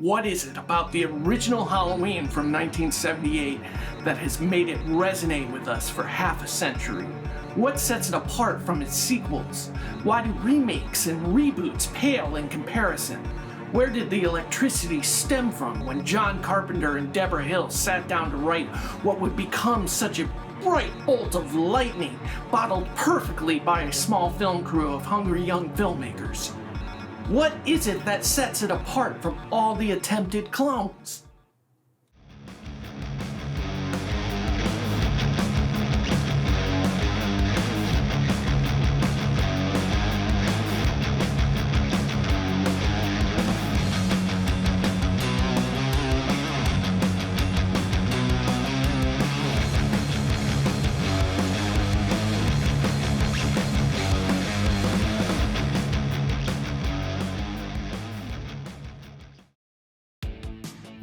What is it about the original Halloween from 1978 that has made it resonate with us for half a century? What sets it apart from its sequels? Why do remakes and reboots pale in comparison? Where did the electricity stem from when John Carpenter and Deborah Hill sat down to write what would become such a bright bolt of lightning, bottled perfectly by a small film crew of hungry young filmmakers? What is it that sets it apart from all the attempted clones?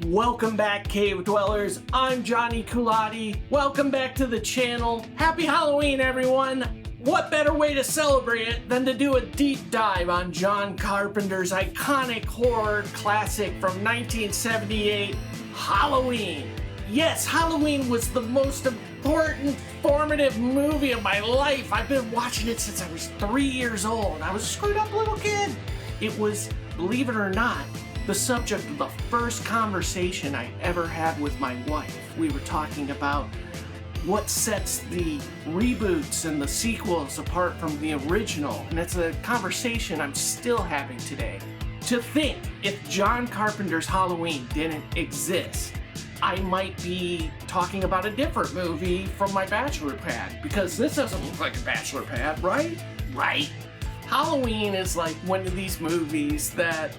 Welcome back, Cave Dwellers. I'm Johnny Coolati. Welcome back to the channel. Happy Halloween, everyone. What better way to celebrate it than to do a deep dive on John Carpenter's iconic horror classic from 1978, Halloween. Yes, Halloween was the most important, formative movie of my life. I've been watching it since I was 3 years old. I was a screwed up little kid. It was, believe it or not, the subject of the first conversation I ever had with my wife. We were talking about what sets the reboots and the sequels apart from the original, and it's a conversation I'm still having today. To think, if John Carpenter's Halloween didn't exist, I might be talking about a different movie from my bachelor pad, because this doesn't look like a bachelor pad, right? Right. Halloween is like one of these movies that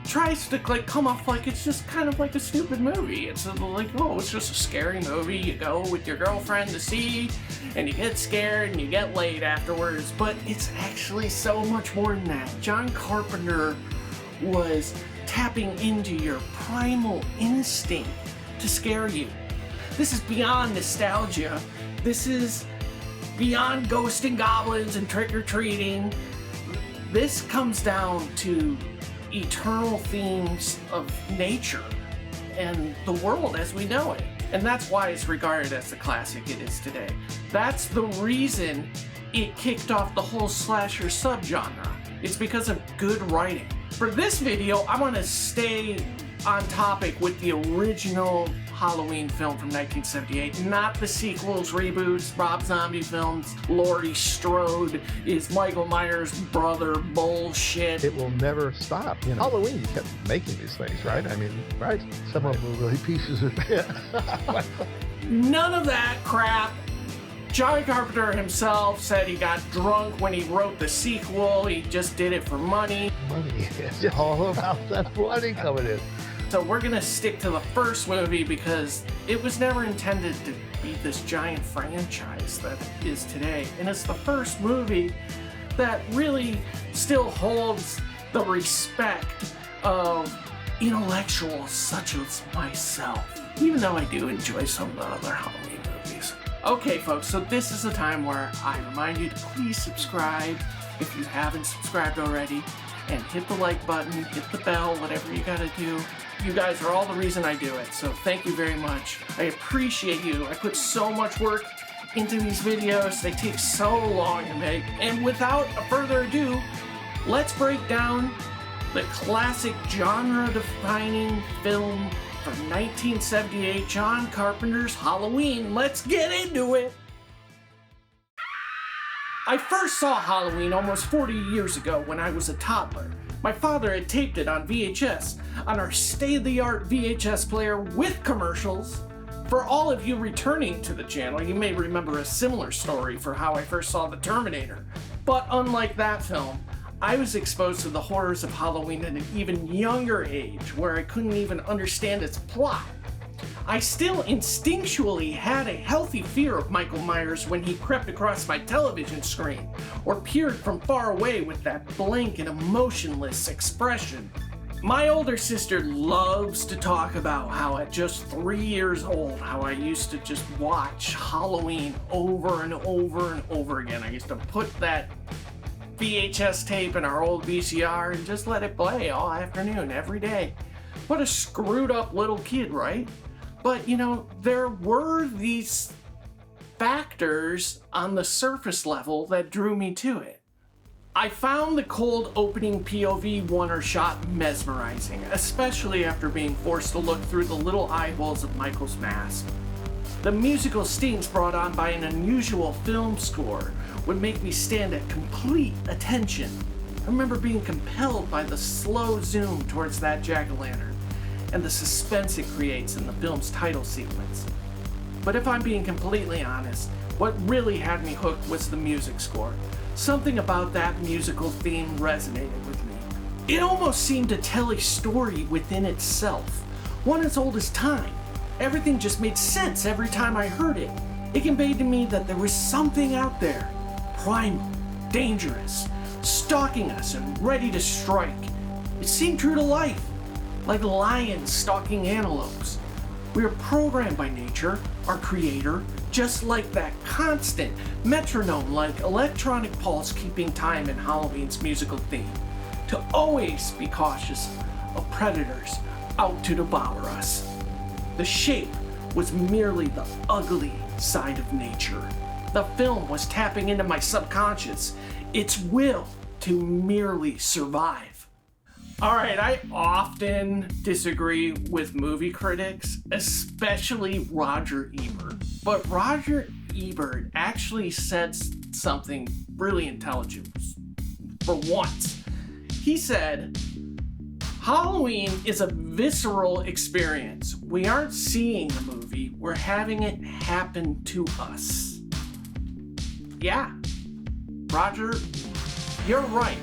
tries to come off like it's just kind of like a stupid movie. It's like, oh, it's just a scary movie you go with your girlfriend to see, and you get scared and you get laid afterwards. But it's actually so much more than that. John Carpenter was tapping into your primal instinct to scare you. This is beyond nostalgia. This is beyond ghosts and goblins and trick-or-treating. This comes down to eternal themes of nature and the world as we know it. And that's why it's regarded as the classic it is today. That's the reason it kicked off the whole slasher subgenre. It's because of good writing. For this video, I want to stay on topic with the original Halloween film from 1978, not the sequels, reboots, Rob Zombie films, Laurie Strode is Michael Myers' brother bullshit. It will never stop. You know, Halloween, you kept making these things, right? I mean, right? Some of them were really pieces of shit. None of that crap. John Carpenter himself said he got drunk when he wrote the sequel. He just did it for money. Money. It's all about that money coming in. So we're gonna stick to the first movie because it was never intended to be this giant franchise that it is today. And it's the first movie that really still holds the respect of intellectuals such as myself, even though I do enjoy some of the other Halloween movies. Okay folks, so this is the time where I remind you to please subscribe if you haven't subscribed already, and hit the like button, hit the bell, whatever you gotta do. You guys are all the reason I do it, so thank you very much. I appreciate you. I put so much work into these videos. They take so long to make. And without further ado, let's break down the classic genre-defining film from 1978, John Carpenter's Halloween. Let's get into it. I first saw Halloween almost 40 years ago when I was a toddler. My father had taped it on VHS, on our state-of-the-art VHS player with commercials. For all of you returning to the channel, you may remember a similar story for how I first saw The Terminator. But unlike that film, I was exposed to the horrors of Halloween at an even younger age, where I couldn't even understand its plot. I still instinctually had a healthy fear of Michael Myers when he crept across my television screen, or peered from far away with that blank and emotionless expression. My older sister loves to talk about how at just 3 years old, how I used to just watch Halloween over and over and over again. I used to put that VHS tape in our old VCR and just let it play all afternoon, every day. What a screwed up little kid, right? But you know, there were these factors on the surface level that drew me to it. I found the cold opening POV one shot mesmerizing, especially after being forced to look through the little eye holes of Michael's mask. The musical stings brought on by an unusual film score would make me stand at complete attention. I remember being compelled by the slow zoom towards that jack-o'-lantern and the suspense it creates in the film's title sequence. But if I'm being completely honest, what really had me hooked was the music score. Something about that musical theme resonated with me. It almost seemed to tell a story within itself, one as old as time. Everything just made sense every time I heard it. It conveyed to me that there was something out there, primal, dangerous, stalking us and ready to strike. It seemed true to life, like lions stalking antelopes. We are programmed by nature, our creator, just like that constant metronome-like electronic pulse keeping time in Halloween's musical theme, to always be cautious of predators out to devour us. The shape was merely the ugly side of nature. The film was tapping into my subconscious, its will to merely survive. Alright, I often disagree with movie critics, especially Roger Ebert. But Roger Ebert actually said something really intelligent for once. He said, Halloween is a visceral experience. We aren't seeing the movie, we're having it happen to us. Yeah, Roger, you're right.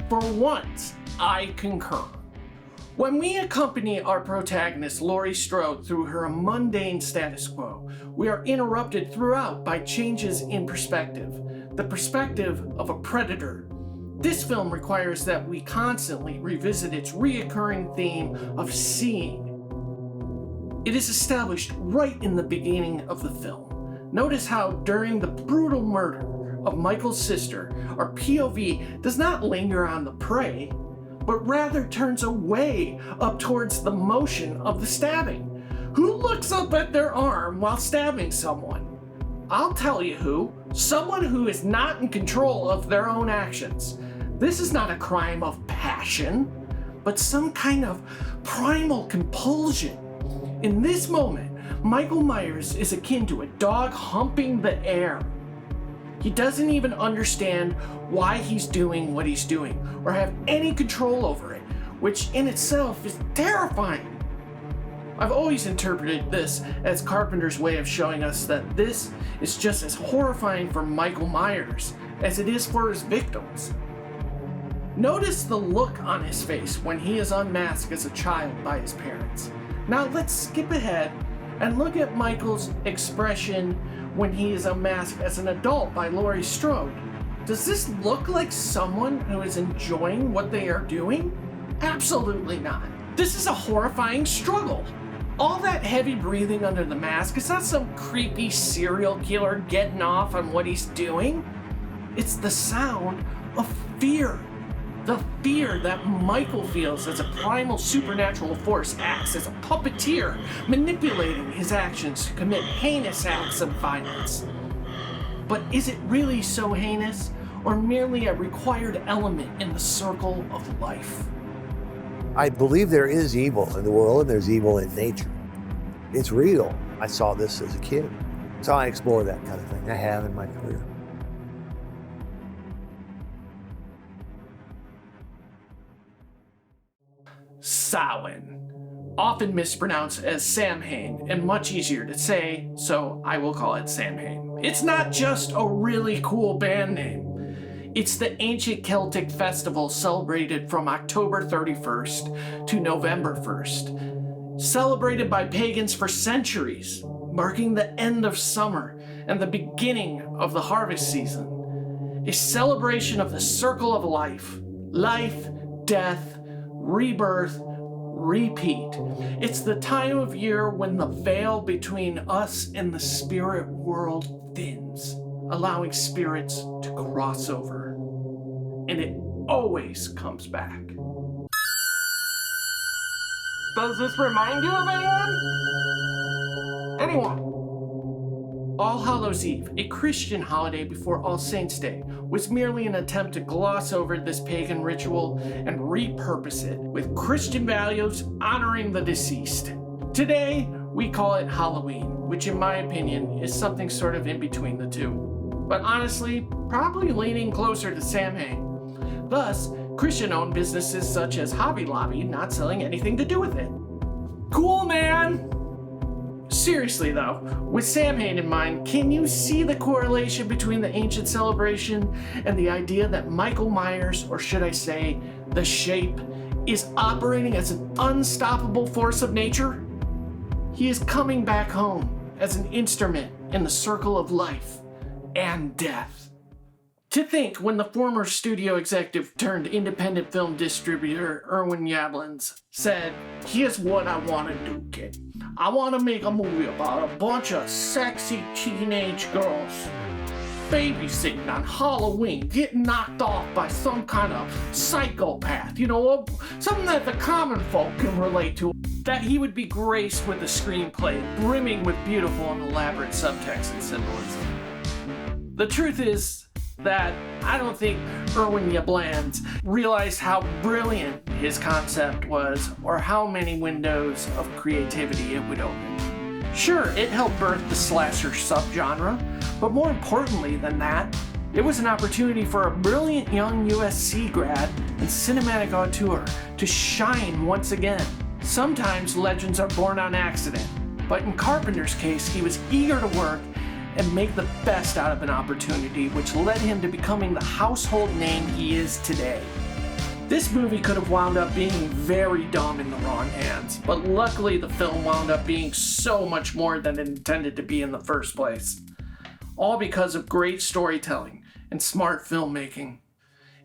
For once, I concur. When we accompany our protagonist, Laurie Strode, through her mundane status quo, we are interrupted throughout by changes in perspective. The perspective of a predator. This film requires that we constantly revisit its reoccurring theme of seeing. It is established right in the beginning of the film. Notice how during the brutal murder of Michael's sister, our POV does not linger on the prey, but rather turns away up towards the motion of the stabbing. Who looks up at their arm while stabbing someone? I'll tell you who. Someone who is not in control of their own actions. This is not a crime of passion, but some kind of primal compulsion. In this moment, Michael Myers is akin to a dog humping the air. He doesn't even understand why he's doing what he's doing or have any control over it, which in itself is terrifying. I've always interpreted this as Carpenter's way of showing us that this is just as horrifying for Michael Myers as it is for his victims. Notice the look on his face when he is unmasked as a child by his parents. Now let's skip ahead and look at Michael's expression when he is unmasked as an adult by Laurie Strode. Does this look like someone who is enjoying what they are doing? Absolutely not. This is a horrifying struggle. All that heavy breathing under the mask is not some creepy serial killer getting off on what he's doing. It's the sound of fear. The fear that Michael feels as a primal supernatural force acts as a puppeteer, manipulating his actions to commit heinous acts of violence. But is it really so heinous, or merely a required element in the circle of life? I believe there is evil in the world and there's evil in nature. It's real. I saw this as a kid. So I explore that kind of thing. I have in my career. Samhain, often mispronounced as Samhain and much easier to say, so I will call it Samhain. It's not just a really cool band name. It's the ancient Celtic festival celebrated from October 31st to November 1st, celebrated by pagans for centuries, marking the end of summer and the beginning of the harvest season. A celebration of the circle of life, death, rebirth, repeat. It's the time of year when the veil between us and the spirit world thins, allowing spirits to cross over. And it always comes back. Does this remind you of anyone? Anyone? All Hallows Eve, a Christian holiday before All Saints' Day, was merely an attempt to gloss over this pagan ritual and repurpose it with Christian values honoring the deceased. Today, we call it Halloween, which in my opinion is something sort of in between the two. But honestly, probably leaning closer to Samhain. Thus, Christian-owned businesses such as Hobby Lobby not selling anything to do with it. Cool, man! Seriously though, with Samhain in mind, can you see the correlation between the ancient celebration and the idea that Michael Myers, or should I say, the Shape, is operating as an unstoppable force of nature? He is coming back home as an instrument in the circle of life and death. To think when the former studio executive turned independent film distributor Irwin Yablans said, "Here's what I want to do, kid. I want to make a movie about a bunch of sexy teenage girls babysitting on Halloween, getting knocked off by some kind of psychopath, something that the common folk can relate to." That he would be graced with a screenplay brimming with beautiful and elaborate subtext and symbolism. The truth is that I don't think Irwin Yablans realized how brilliant his concept was or how many windows of creativity it would open. Sure, it helped birth the slasher subgenre, but more importantly than that, it was an opportunity for a brilliant young USC grad and cinematic auteur to shine once again. Sometimes legends are born on accident, but in Carpenter's case, he was eager to work and make the best out of an opportunity, which led him to becoming the household name he is today. This movie could have wound up being very dumb in the wrong hands, but luckily the film wound up being so much more than it intended to be in the first place. All because of great storytelling and smart filmmaking.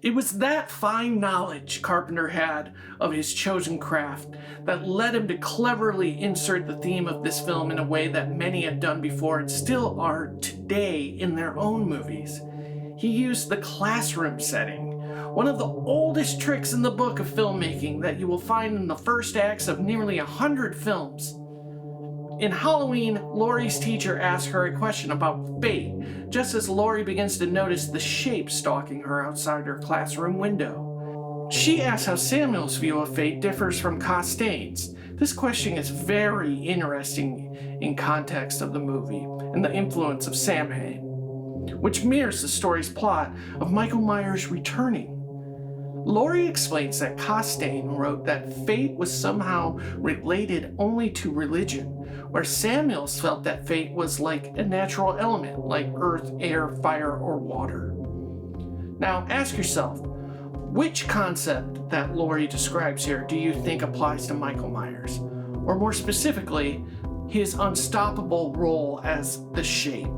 It was that fine knowledge Carpenter had of his chosen craft that led him to cleverly insert the theme of this film in a way that many had done before and still are today in their own movies. He used the classroom setting, one of the oldest tricks in the book of filmmaking that you will find in the first acts of nearly 100 films. In Halloween, Laurie's teacher asks her a question about fate, just as Laurie begins to notice the shape stalking her outside her classroom window. She asks how Samuel's view of fate differs from Costain's. This question is very interesting in context of the movie and the influence of Samhain, which mirrors the story's plot of Michael Myers returning. Laurie explains that Costain wrote that fate was somehow related only to religion, where Samuels felt that fate was like a natural element, like earth, air, fire, or water. Now ask yourself, which concept that Laurie describes here do you think applies to Michael Myers? Or more specifically, his unstoppable role as the Shape?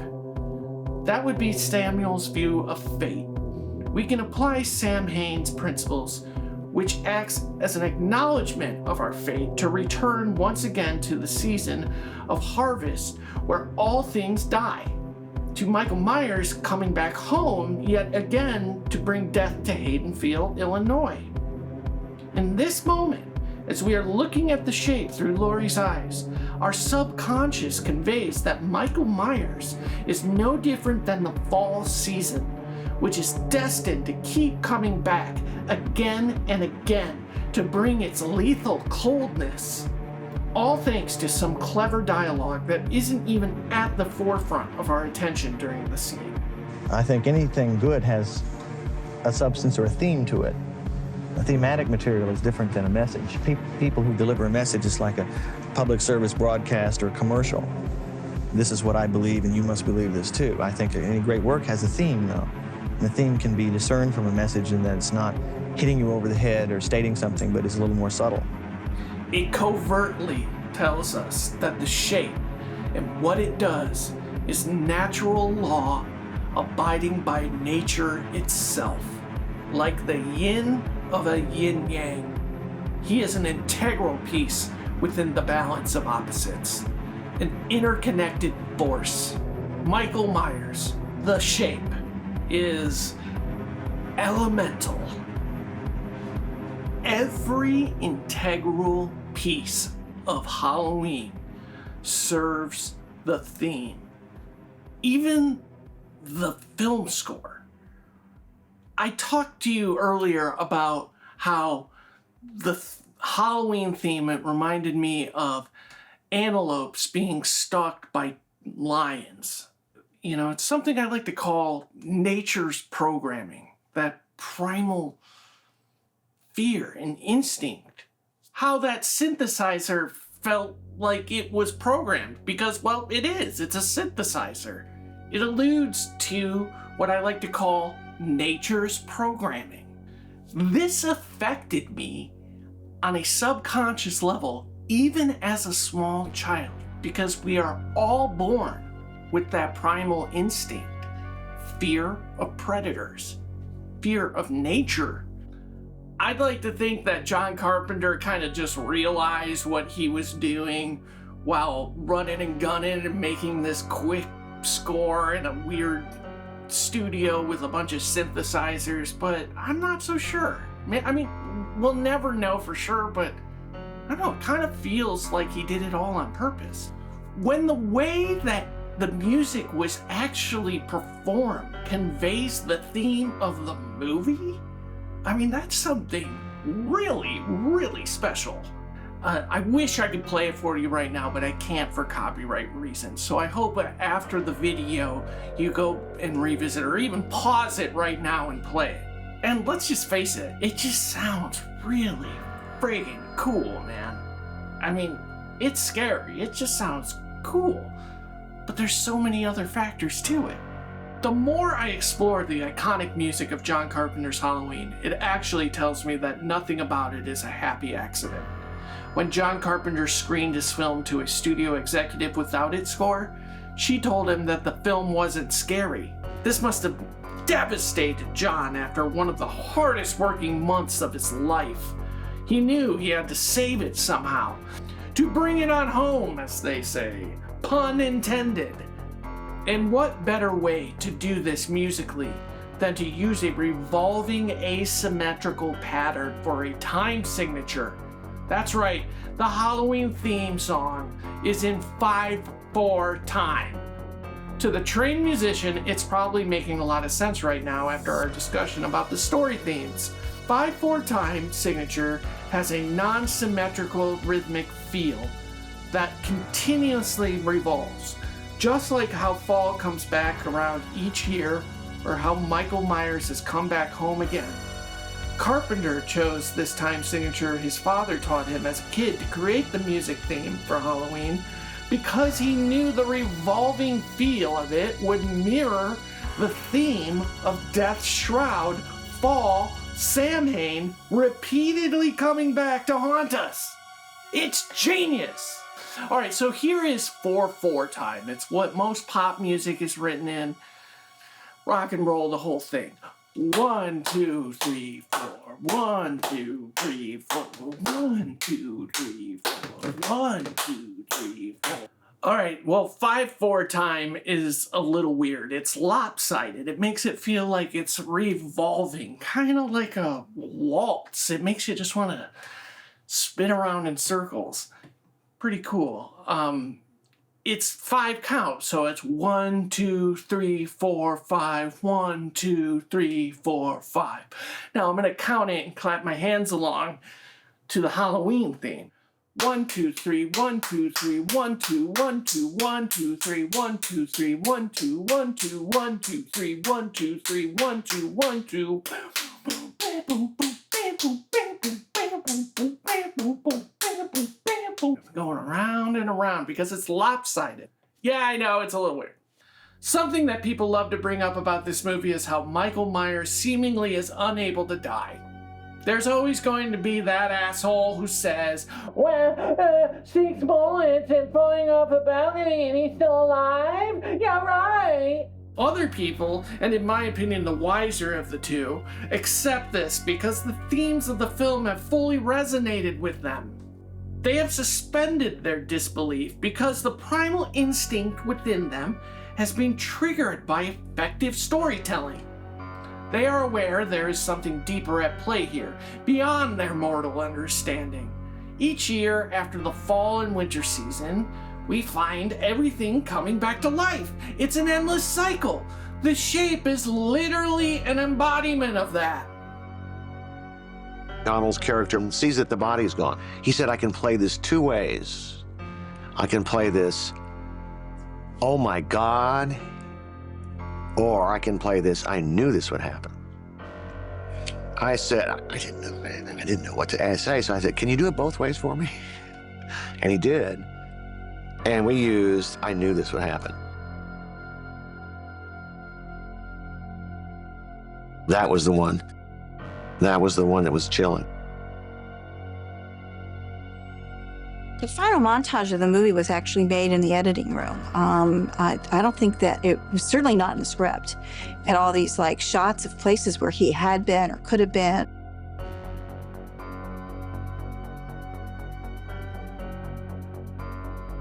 That would be Samuel's view of fate. We can apply Samhain's principles, which acts as an acknowledgement of our fate to return once again to the season of harvest where all things die, to Michael Myers coming back home yet again to bring death to Haydenfield, Illinois. In this moment, as we are looking at the Shape through Laurie's eyes, our subconscious conveys that Michael Myers is no different than the fall season, which is destined to keep coming back again and again to bring its lethal coldness. All thanks to some clever dialogue that isn't even at the forefront of our attention during the scene. I think anything good has a substance or a theme to it. A thematic material is different than a message. People who deliver a message is like a public service broadcast or commercial. This is what I believe, and you must believe this too. I think any great work has a theme, though. The theme can be discerned from a message in that it's not hitting you over the head or stating something, but it's a little more subtle. It covertly tells us that the Shape and what it does is natural law abiding by nature itself. Like the yin of a yin-yang, he is an integral piece within the balance of opposites, an interconnected force. Michael Myers, the Shape, is elemental. Every integral piece of Halloween serves the theme. Even the film score. I talked to you earlier about how the Halloween theme, it reminded me of antelopes being stalked by lions. You know, it's something I like to call nature's programming, that primal fear and instinct. How that synthesizer felt like it was programmed, because, well, it is. It's a synthesizer. It alludes to what I like to call nature's programming. This affected me on a subconscious level, even as a small child, because we are all born with that primal instinct. Fear of predators, fear of nature. I'd like to think that John Carpenter kind of just realized what he was doing while running and gunning and making this quick score in a weird studio with a bunch of synthesizers, but I'm not so sure. I mean, we'll never know for sure, but I don't know, it kind of feels like he did it all on purpose. When the way that the music was actually performed conveys the theme of the movie, I mean, that's something really, really special. I wish I could play it for you right now, but I can't for copyright reasons. So I hope after the video, you go and revisit or even pause it right now and play it. And let's just face it, it just sounds really friggin' cool, man. I mean, it's scary, it just sounds cool. But there's so many other factors to it. The more I explore the iconic music of John Carpenter's Halloween, it actually tells me that nothing about it is a happy accident. When John Carpenter screened his film to a studio executive without its score, she told him that the film wasn't scary. This must have devastated John after one of the hardest working months of his life. He knew he had to save it somehow. To bring it on home, as they say. Pun intended. And what better way to do this musically than to use a revolving asymmetrical pattern for a time signature? That's right, the Halloween theme song is in 5/4 time. To the trained musician, it's probably making a lot of sense right now after our discussion about the story themes. 5/4 time signature has a non-symmetrical rhythmic feel that continuously revolves, just like how fall comes back around each year or how Michael Myers has come back home again. Carpenter chose this time signature his father taught him as a kid to create the music theme for Halloween because he knew the revolving feel of it would mirror the theme of Death's Shroud, Fall, Samhain, repeatedly coming back to haunt us. It's genius! Alright, so here is 4/4 time. It's what most pop music is written in. Rock and roll, the whole thing. 1, 2, 3, 4. 1, 2, 3, 4. 1, 2, 3, 4. 1, 2, 3, 4. Alright, well, 5/4 time is a little weird. It's lopsided. It makes it feel like it's revolving, kind of like a waltz. It makes you just want to spin around in circles. Pretty cool. It's 5 count, so it's 1, 2, 3, 4, 5. 1, 2, 3, 4, 5. Now I'm gonna count it and clap my hands along to the Halloween theme. 1, 2, 3, 1, 2, 3, 1, 2, 1, 2, 1, 2, 3, 1, 2, 3, 1, 2, 1, 2, 1, 2, 3, 1, 2, 3, 1, 2, 1, 2. Going around and around because it's lopsided. Yeah, I know, it's a little weird. Something that people love to bring up about this movie is how Michael Myers seemingly is unable to die. There's always going to be that asshole who says, well, 6 bullets and falling off a balcony and he's still alive? Yeah, right. Other people, and in my opinion the wiser of the two, accept this because the themes of the film have fully resonated with them. They have suspended their disbelief because the primal instinct within them has been triggered by effective storytelling. They are aware there is something deeper at play here, beyond their mortal understanding. Each year after the fall and winter season, we find everything coming back to life. It's an endless cycle. The shape is literally an embodiment of that. Donald's character sees that the body's gone. He said, I can play this two ways. I can play this, oh my God, or I can play this, I knew this would happen. I said, I didn't know what to say, so I said, can you do it both ways for me? And he did. And we used, I knew this would happen. That was the one. That was the one that was chilling. The final montage of the movie was actually made in the editing room. I don't think that it was certainly not in the script. And all these like shots of places where he had been or could have been.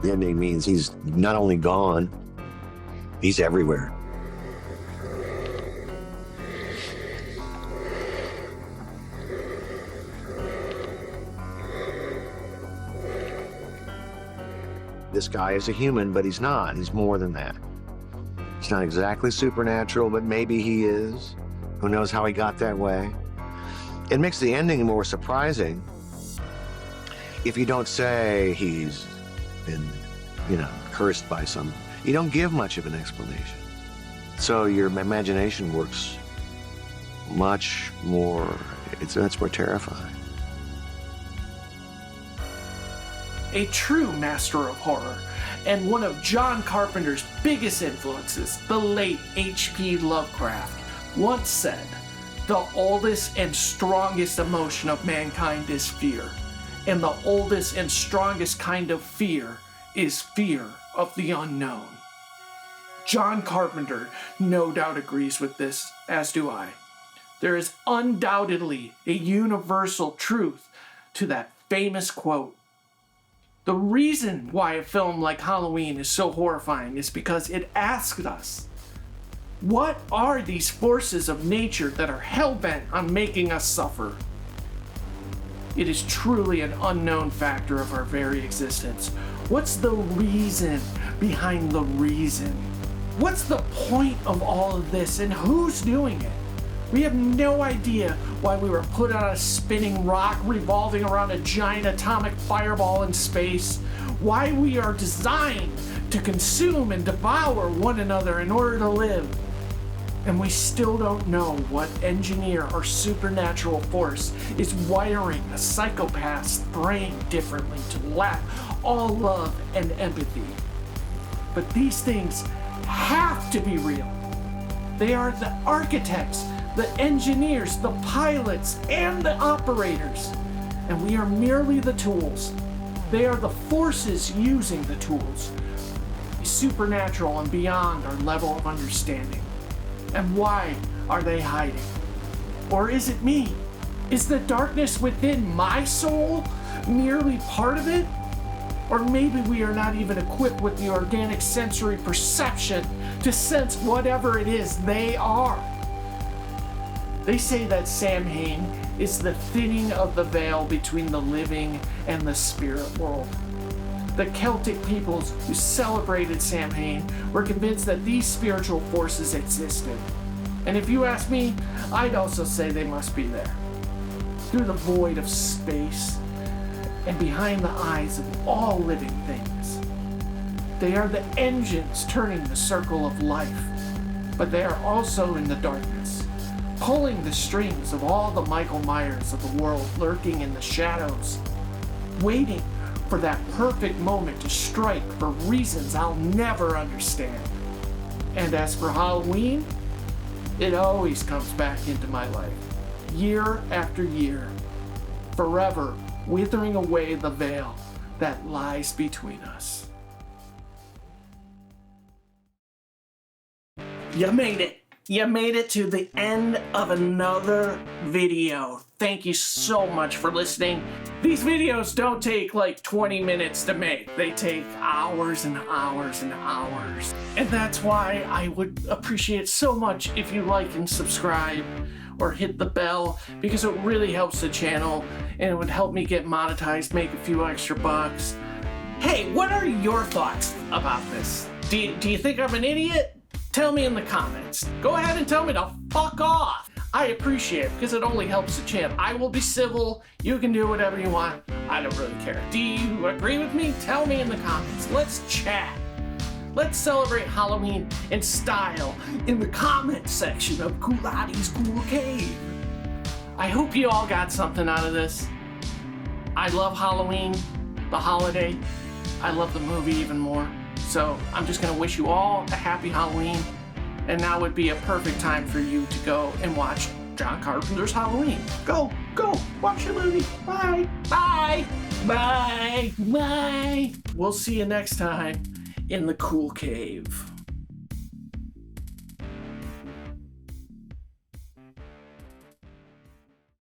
The ending means he's not only gone, he's everywhere. This guy is a human, but he's not. He's more than that. He's not exactly supernatural, but maybe he is. Who knows how he got that way? It makes the ending more surprising if you don't say he's been, cursed by some. You don't give much of an explanation. So your imagination works much more, it's much more terrifying. A true master of horror, and one of John Carpenter's biggest influences, the late H.P. Lovecraft, once said, "The oldest and strongest emotion of mankind is fear, and the oldest and strongest kind of fear is fear of the unknown." John Carpenter no doubt agrees with this, as do I. There is undoubtedly a universal truth to that famous quote. The reason why a film like Halloween is so horrifying is because it asks us, what are these forces of nature that are hell-bent on making us suffer? It is truly an unknown factor of our very existence. What's the reason behind the reason? What's the point of all of this, and who's doing it? We have no idea why we were put on a spinning rock revolving around a giant atomic fireball in space, why we are designed to consume and devour one another in order to live. And we still don't know what engineer or supernatural force is wiring a psychopath's brain differently to lack all love and empathy. But these things have to be real. They are the architects, the engineers, the pilots, and the operators. And we are merely the tools. They are the forces using the tools. Supernatural and beyond our level of understanding. And why are they hiding? Or is it me? Is the darkness within my soul merely part of it? Or maybe we are not even equipped with the organic sensory perception to sense whatever it is they are. They say that Samhain is the thinning of the veil between the living and the spirit world. The Celtic peoples who celebrated Samhain were convinced that these spiritual forces existed. And if you ask me, I'd also say they must be there. Through the void of space and behind the eyes of all living things. They are the engines turning the circle of life, but they are also in the darkness, pulling the strings of all the Michael Myers of the world lurking in the shadows, waiting for that perfect moment to strike for reasons I'll never understand. And as for Halloween, it always comes back into my life, year after year, forever withering away the veil that lies between us. You made it. You made it to the end of another video. Thank you so much for listening. These videos don't take like 20 minutes to make. They take hours and hours and hours. And that's why I would appreciate so much if you like and subscribe, or hit the bell because it really helps the channel and it would help me get monetized, make a few extra bucks. Hey, what are your thoughts about this? Do you think I'm an idiot? Tell me in the comments. Go ahead and tell me to fuck off. I appreciate it because it only helps the channel. I will be civil. You can do whatever you want. I don't really care. Do you agree with me? Tell me in the comments. Let's chat. Let's celebrate Halloween in style in the comment section of Coolati's Cool Cave. I hope you all got something out of this. I love Halloween, the holiday. I love the movie even more. So I'm just gonna wish you all a happy Halloween. And now would be a perfect time for you to go and watch John Carpenter's Halloween. Go, watch the movie. Bye, bye, bye, bye. We'll see you next time in the Cool Cave.